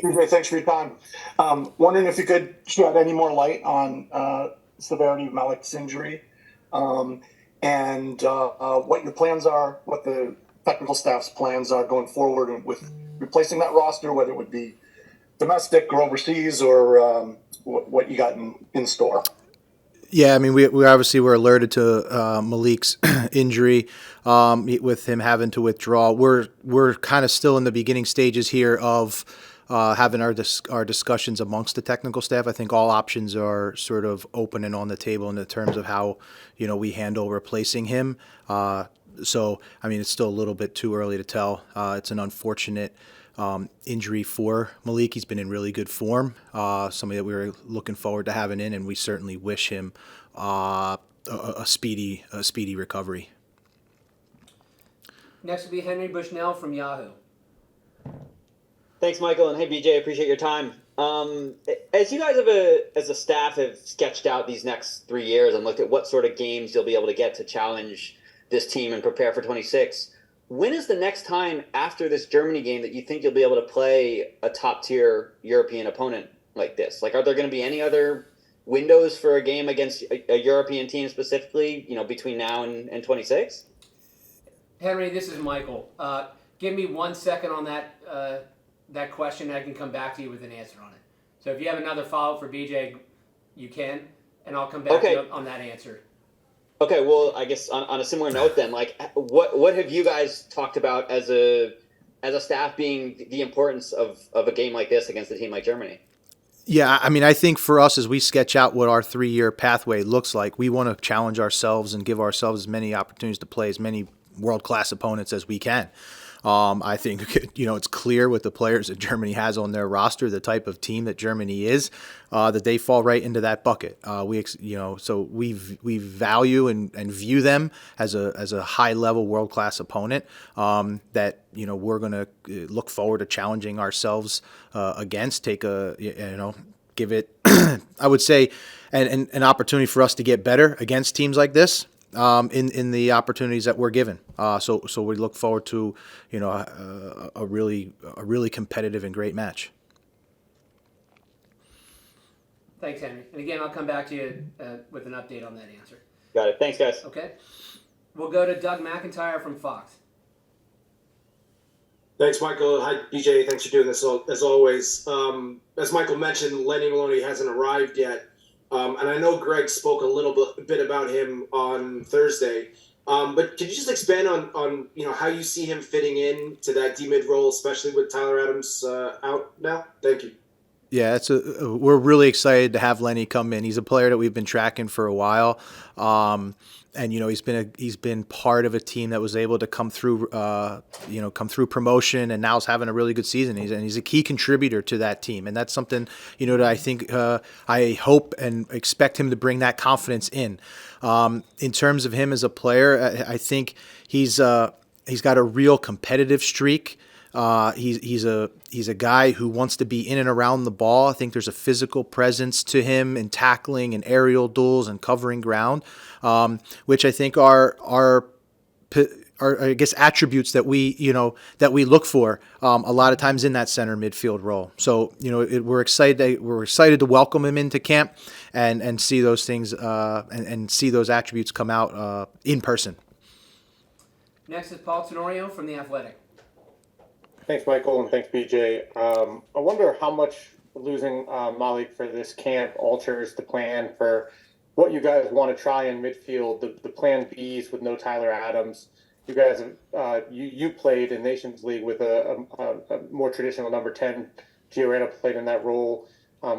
BJ, thanks for your time. Wondering if you could shed any more light on severity of Malik's injury, and what your plans are, what the technical staff's plans are going forward with replacing that roster, whether it would be domestic or overseas, or what you got in store. Yeah, I mean, we obviously were alerted to Malik's injury with him having to withdraw. We're kind of still in the beginning stages here of having our discussions amongst the technical staff. I think all options are sort of open and on the table in the terms of how we handle replacing him. So I mean, it's still a little bit too early to tell. It's an unfortunate injury for Malik. He's been in really good form. Somebody that we were looking forward to having in, and we certainly wish him a speedy recovery. Next will be Henry Bushnell from Yahoo. Thanks, Michael, and hey, BJ, appreciate your time. As you guys as a staff have sketched out these next 3 years and looked at what sort of games you'll be able to get to challenge this team and prepare for 26, when is the next time after this Germany game that you think you'll be able to play a top-tier European opponent like this? Like, are there going to be any other windows for a game against a European team specifically, between now and 26? Henry, this is Michael. Give me 1 second on that question, and I can come back to you with an answer on it. So if you have another follow-up for BJ, you can, and I'll come back to you on that answer. Okay, well, I guess on a similar note then, like, what have you guys talked about as a staff being the importance of a game like this against a team like Germany? Yeah, I mean, I think for us, as we sketch out what our 3-year pathway looks like, we want to challenge ourselves and give ourselves as many opportunities to play as many world-class opponents as we can. I think it's clear with the players that Germany has on their roster, the type of team that Germany is, that they fall right into that bucket. So we value and view them as a high level world class opponent that we're going to look forward to challenging ourselves against. Give it I would say an opportunity for us to get better against teams like this. In the opportunities that we're given, so we look forward to a really competitive and great match. Thanks, Henry. And again, I'll come back to you with an update on that answer. Got it. Thanks, guys. Okay. We'll go to Doug McIntyre from Fox. Thanks, Michael. Hi, BJ. Thanks for doing this as always. As Michael mentioned, Lenny Maloney hasn't arrived yet. And I know Greg spoke a little bit about him on Thursday, but could you just expand on how you see him fitting in to that D-mid role, especially with Tyler Adams out now? Thank you. Yeah, we're really excited to have Lenny come in. He's a player that we've been tracking for a while. And he's been part of a team that was able to come through promotion, and now is having a really good season. He's a key contributor to that team, and that's something that I think I hope and expect him to bring that confidence in. In terms of him as a player, I think he's got a real competitive streak. He's a guy who wants to be in and around the ball. I think there's a physical presence to him in tackling and aerial duels and covering ground, which I think are I guess attributes that we look for a lot of times in that center midfield role. So we're excited to welcome him into camp and see those things and see those attributes come out in person. Next is Paul Tenorio from The Athletic. Thanks, Michael, and thanks, BJ. I wonder how much losing Malik for this camp alters the plan for what you guys want to try in midfield, the plan Bs with no Tyler Adams. You guys have you played in Nations League with a more traditional number 10. Gio Reyna played in that role.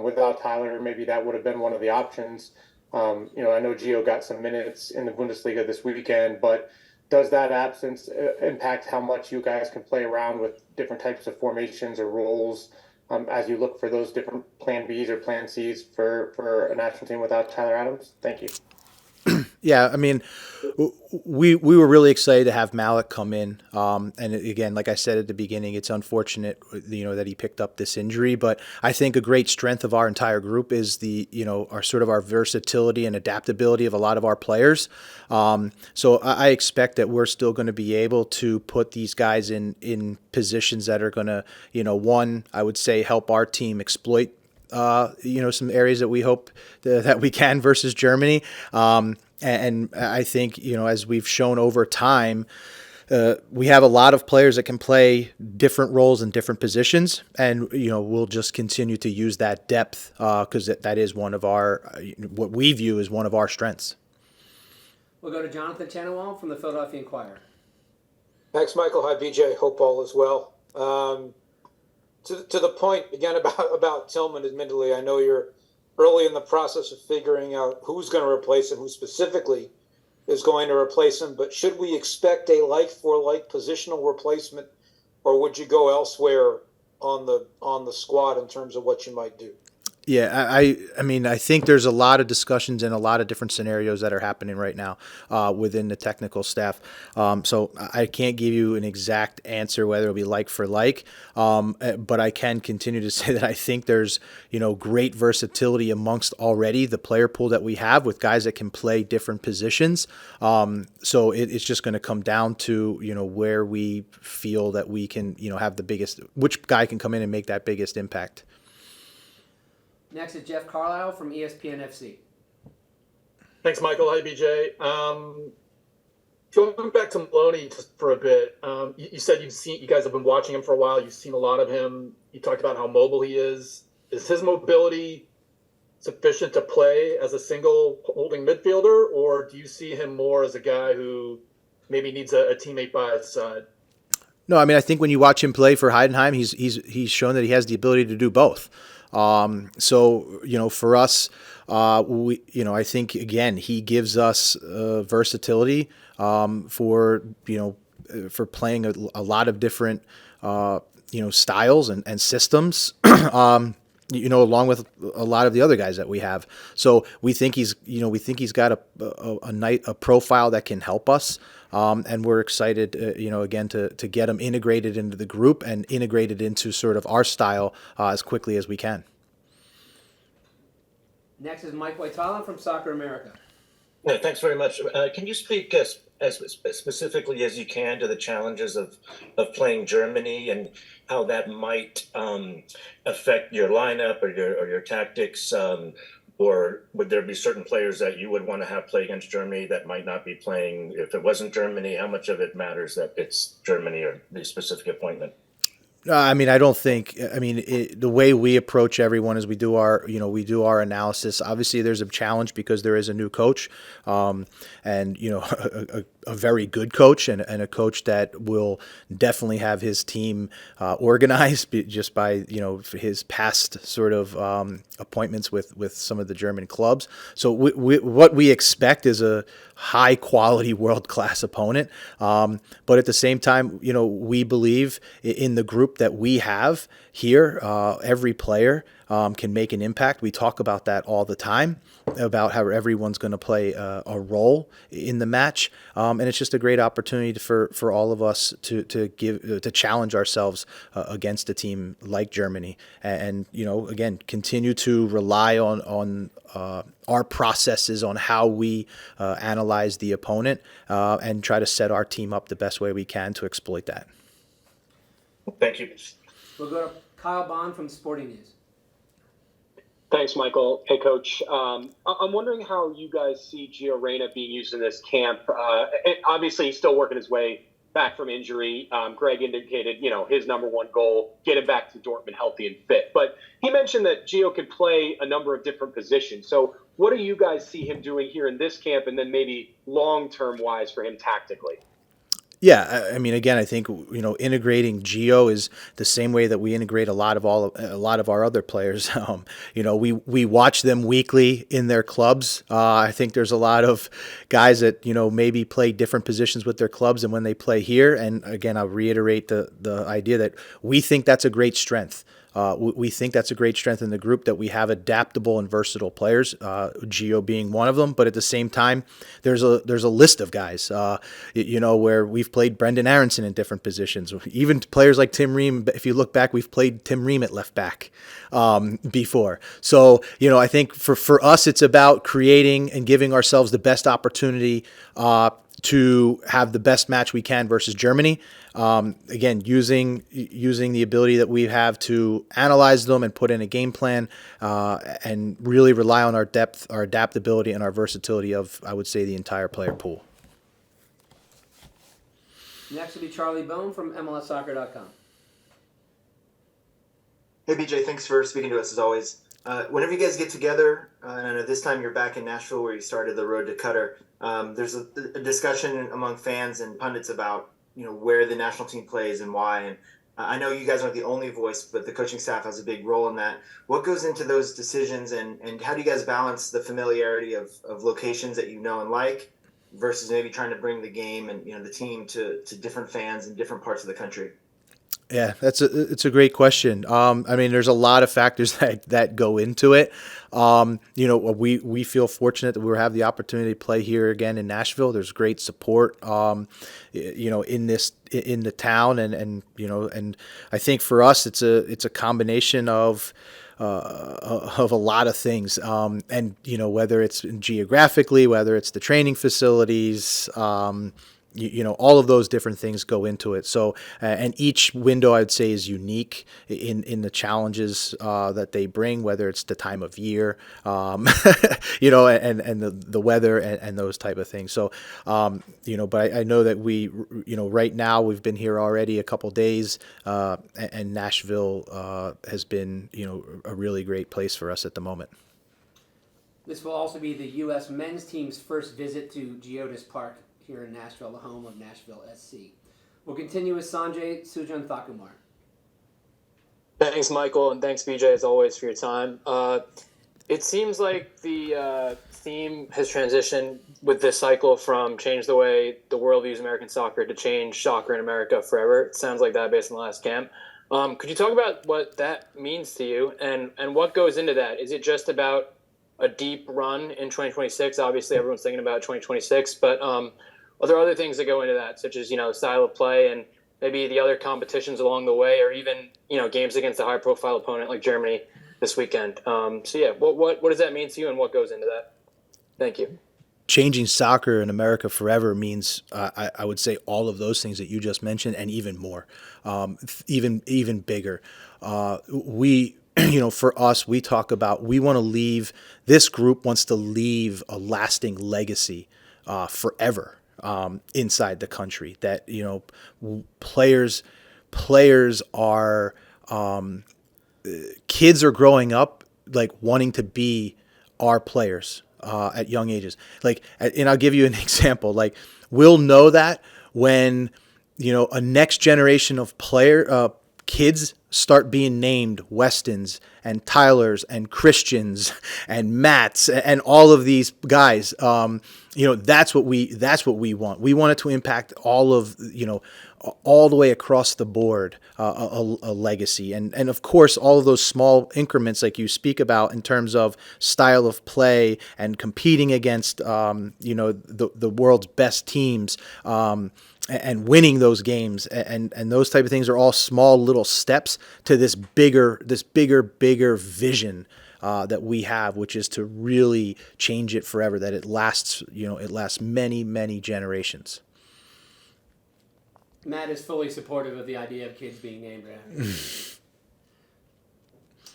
Without Tyler, maybe that would have been one of the options. I know Gio got some minutes in the Bundesliga this weekend, but does that absence impact how much you guys can play around with different types of formations or roles as you look for those different plan Bs or plan Cs for a national team without Tyler Adams? Thank you. Yeah, I mean, we were really excited to have Malik come in. And again, like I said at the beginning, it's unfortunate, that he picked up this injury. But I think a great strength of our entire group is our versatility and adaptability of a lot of our players. So I expect that we're still going to be able to put these guys in positions that are going to, one, I would say, help our team exploit some areas that we hope that we can versus Germany. And I think, as we've shown over time, we have a lot of players that can play different roles in different positions. And, we'll just continue to use that depth because that is one of what we view as one of our strengths. We'll go to Jonathan Chenoweth from the Philadelphia Inquirer. Thanks, Michael. Hi, BJ. Hope all is well. To the point, again, about Tillman, admittedly, I know you're early in the process of figuring out who's going to replace him, who specifically is going to replace him. But should we expect a like-for-like positional replacement, or would you go elsewhere on the squad in terms of what you might do? Yeah, I mean, I think there's a lot of discussions and a lot of different scenarios that are happening right now within the technical staff. So I can't give you an exact answer whether it'll be like for like, but I can continue to say that I think there's, great versatility amongst already the player pool that we have with guys that can play different positions. So it's just going to come down to, where we feel that we can, have the biggest, which guy can come in and make that biggest impact. Next is Jeff Carlisle from ESPN FC. Thanks, Michael. Hi, BJ. Going back to Maloney just for a bit, you said you guys have been watching him for a while. You've seen a lot of him. You talked about how mobile he is. Is his mobility sufficient to play as a single holding midfielder, or do you see him more as a guy who maybe needs a teammate by his side? No, I mean, I think when you watch him play for Heidenheim, he's shown that he has the ability to do both. So, for us, I think, again, he gives us versatility for playing a lot of different, styles and systems, along with a lot of the other guys that we have. So we think he's got a profile that can help us. And we're excited, again, to get him integrated into the group and integrated into sort of our style as quickly as we can. Next is Mike Waitala from Soccer America. Yeah, thanks very much. Can you speak as specifically as you can to the challenges of playing Germany and how that might affect your lineup or your tactics? Or would there be certain players that you would want to have play against Germany that might not be playing if it wasn't Germany? How much of it matters that it's Germany or the specific appointment? I mean, I don't think. I mean, the way we approach everyone is we do our analysis. Obviously, there's a challenge because there is a new coach, and a very good coach and a coach that will definitely have his team organized just by his past sort of appointments with some of the German clubs. So what we expect is a high quality world class opponent, but at the same time, we believe in the group that we have here. Every player can make an impact. We talk about that all the time, about how everyone's going to play a role in the match, and it's just a great opportunity for all of us to challenge ourselves against a team like Germany, and again continue to rely on our processes on how we analyze the opponent and try to set our team up the best way we can to exploit that. Thank you. We'll go to Kyle Bond from Sporting News. Thanks, Michael. Hey, Coach. I'm wondering how you guys see Gio Reyna being used in this camp. Obviously, he's still working his way back from injury. Greg indicated, his number one goal, get him back to Dortmund healthy and fit. But he mentioned that Gio could play a number of different positions. So what do you guys see him doing here in this camp and then maybe long-term wise for him tactically? Yeah, I mean, again, I think integrating Gio is the same way that we integrate a lot of our other players. We watch them weekly in their clubs. I think there's a lot of guys that maybe play different positions with their clubs and when they play here. And again, I'll reiterate the idea that we think that's a great strength. We think that's a great strength in the group, that we have adaptable and versatile players, Gio being one of them. But at the same time, there's a list of guys, where we've played Brendan Aronson in different positions. Even players like Tim Ream, if you look back, we've played Tim Ream at left back before. So, I think for us, it's about creating and giving ourselves the best opportunity to have the best match we can versus Germany. Again, using the ability that we have to analyze them and put in a game plan, and really rely on our depth, our adaptability, and our versatility of, I would say, the entire player pool. Next will be Charlie Bone from MLSsoccer.com. Hey BJ, thanks for speaking to us as always. Whenever you guys get together, and I know this time you're back in Nashville where you started the road to Qatar, there's a discussion among fans and pundits about where the national team plays and why. And I know you guys aren't the only voice, but the coaching staff has a big role in that. What goes into those decisions, and how do you guys balance the familiarity of locations that you know and like versus maybe trying to bring the game and the team to different fans in different parts of the country? Yeah, it's a great question. There's a lot of factors that go into it. We feel fortunate that we have the opportunity to play here again in Nashville. There's great support, in the town, and I think for us it's a combination of a lot of things, whether it's geographically, whether it's the training facilities. All of those different things go into it. So, and each window I'd say is unique in the challenges that they bring, whether it's the time of year, and the weather and those type of things. So, but I know that we, right now we've been here already a couple days, and Nashville has been, a really great place for us at the moment. This will also be the U.S. men's team's first visit to Geodis Park here in Nashville, the home of Nashville SC. We'll continue with Sanjay Sujan-Thakumar. Thanks, Michael, and thanks, BJ, as always, for your time. It seems like the theme has transitioned with this cycle from change the way the world views American soccer to change soccer in America forever. It sounds like that based on the last camp. Could you talk about what that means to you and what goes into that? Is it just about a deep run in 2026? Obviously, everyone's thinking about 2026, but are there other things that go into that, such as, style of play and maybe the other competitions along the way, or even, games against a high-profile opponent like Germany this weekend? What does that mean to you and what goes into that? Thank you. Changing soccer in America forever means, I would say, all of those things that you just mentioned and even more, even bigger. For us, we talk about, this group wants to leave a lasting legacy forever inside the country. That, players are, kids are growing up like wanting to be our players at young ages. And I'll give you an example. We'll know that when, a next generation of kids start being named Westons and Tylers and Christians and Matts and all of these guys. That's what we want. We want it to impact all the way across the board, a legacy. And of course, all of those small increments like you speak about in terms of style of play and competing against, the world's best teams, and winning those games and those type of things are all small little steps to this bigger vision that we have, which is to really change it forever, that it lasts many, many generations. Matt is fully supportive of the idea of kids being named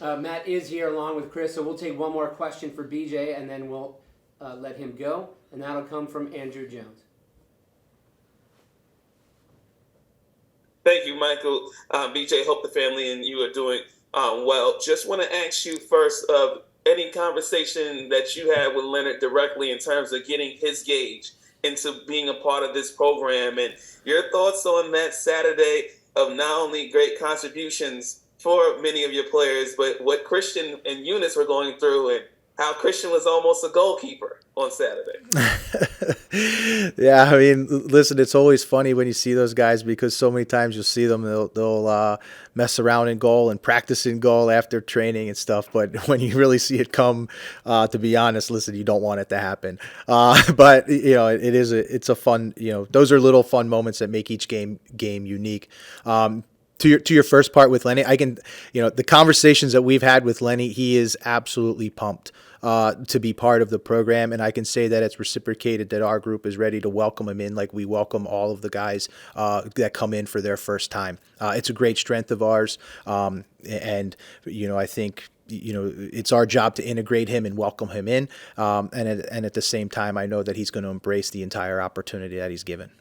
after. Matt is here along with Chris, so we'll take one more question for BJ and then we'll let him go, and that'll come from Andrew Jones. Thank you, Michael. BJ, hope the family and you are doing well. Just want to ask you first of any conversation that you had with Leonard directly in terms of getting his gauge into being a part of this program, and your thoughts on that Saturday of not only great contributions for many of your players, but what Christian and Eunice were going through and how Christian was almost a goalkeeper on Saturday. Yeah, I mean, listen, it's always funny when you see those guys because so many times you'll see them, they'll mess around in goal and practice in goal after training and stuff. But when you really see it come, to be honest, listen, you don't want it to happen. But it's a fun, those are little fun moments that make each game unique. To your first part with Lenny, I can, the conversations that we've had with Lenny, he is absolutely pumped to be part of the program, and I can say that it's reciprocated that our group is ready to welcome him in like we welcome all of the guys that come in for their first time. It's a great strength of ours, and I think it's our job to integrate him and welcome him in, and at the same time, I know that he's going to embrace the entire opportunity that he's given.